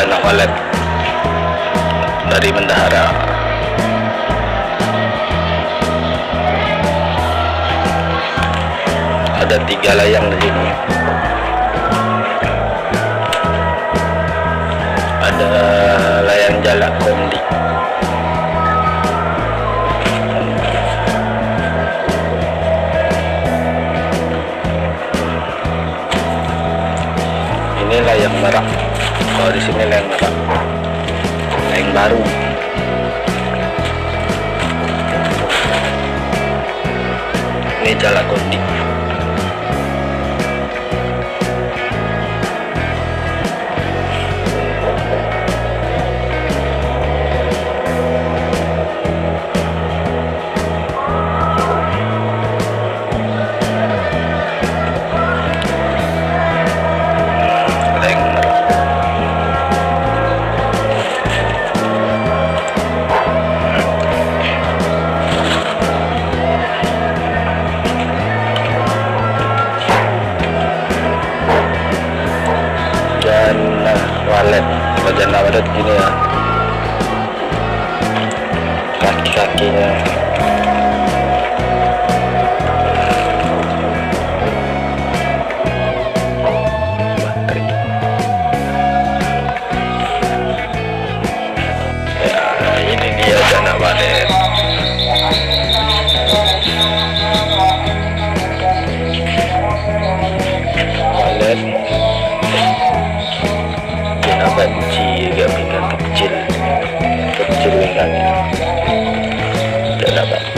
Janak Walet dari Bendahara. Ada 3 layang di sini. Ada layang Jalak Kondi. Ini layang merah. Kalau di sini layang merah, layang baru. Ini Jalak Kondi. Walet, Janak Walet gini ya, kaki-kakinya. Ya, ini dia Janak Walet. Walet banci agak pinggang kecil kan, tidak dapat.